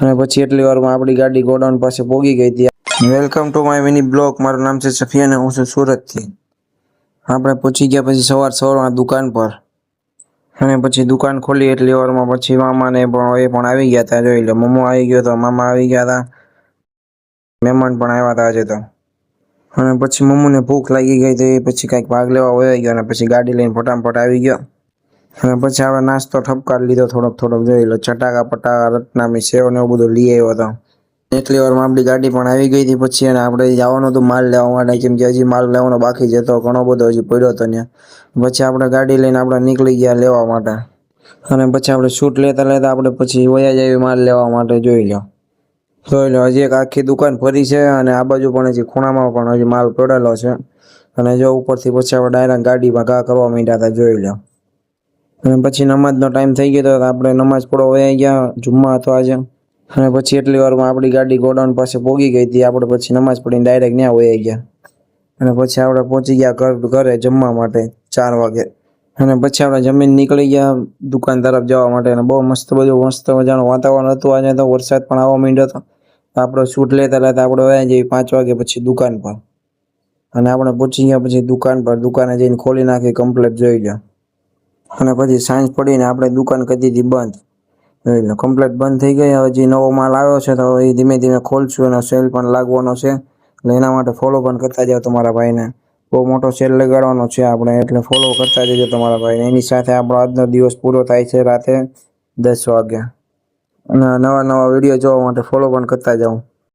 અને પછી એટલી વારમાં આપણી ગાડી ગોડાઉન પાસે પહોંચી ગઈ હતી। Welcome to my mini blog. મારું નામ છે સફિયા અને હું છું સુરતથી। આપણે પહોંચી ગયા પછી સવારમાં દુકાન પર અને પછી દુકાન ખોલી એટલી વારમાં પછી મામાને પણ આવી ગયા હતા। જોઈ લો, મમ્મો આવી ગયો તો, મામા આવી ગયા હતા, મહેમાન પણ આવ્યા હતા આજે તો। અને પછી મમ્મુને ભૂખ લાગી ગઈ તો એ પછી કાંઈક ભાગ લેવા વયો ગયો અને પછી ગાડી લઈને ફટાફટ આવી ગયો। અને પછી આપણે નાસ્તો ઠપકાર લીધો થોડોક જોઈ લો, ચટાકા પટાકા રત્નામી સેવ ને એવું બધું લઈ આવ્યો હતો। એટલી વારમાં આપણી ગાડી પણ આવી ગઈ હતી પછી અને આપણે જવાનું હતું માલ લેવા માટે, કેમ કે હજી માલ લેવાનો બાકી છે તો ઘણો બધો હજી પડ્યો હતો ત્યાં। પછી આપણે ગાડી લઈને આપણે નીકળી ગયા લેવા માટે અને પછી આપણે શૂટ લેતા આપણે પછી વયા જઈએ માલ લેવા માટે। જોઈ લો હજી એક આખી દુકાન ભરી છે અને આ બાજુ પણ હજી ખૂણામાં પણ હજી માલ પડેલો છે। અને જો ઉપરથી પછી આપણે ડાયરેક્ટ ગાડીમાં ઘા કરવા માંડ્યા હતા। જોઈ લો અને પછી નમાજનો ટાઈમ થઈ ગયો તો આપણે નમાજ પડવા વયા ગયા, જુમ્મા હતો આજે। અને પછી એટલી વારમાં આપણી ગાડી ગોડાઉન પાસે પહોંચી ગઈ હતી। આપણે પછી નમાજ પડીને ડાયરેક્ટ ત્યાં વયા ગયા અને પછી આપણે પહોંચી ગયા ઘરે જમવા માટે 4 વાગે। અને પછી આપણે જમીન નીકળી ગયા દુકાન તરફ જવા માટે અને બહુ મસ્ત મજાનું વાતાવરણ હતું આજે તો, વરસાદ પણ આવવા માંડ્યો હતો। આપણે શૂટ લેતા આપણે વયા જઈએ 5 વાગે પછી દુકાન પર અને આપણે પહોંચી ગયા પછી દુકાન પર, દુકાને જઈને ખોલી નાખી કમ્પ્લીટ। જોઈ લો અને પછી સાંજ પડીને આપણે દુકાન કરી દીધી બંધ। જોઈ લો કમ્પ્લીટ બંધ થઈ ગઈ। હજી નવો માલ આવ્યો છે તો એ ધીમે ધીમે ખોલશું અને સેલ પણ લાગવાનો છે, એટલે એના માટે ફોલો પણ કરતા જાઓ તમારા ભાઈને। બહુ મોટો સેલ લગાડવાનો છે આપણે, એટલે ફોલો કરતા જજો તમારા ભાઈને। એની સાથે આપણો આજનો દિવસ પૂરો થાય છે રાતે 10 વાગે। અને નવા વિડીયો જોવા માટે ફોલો પણ કરતા જાઓ।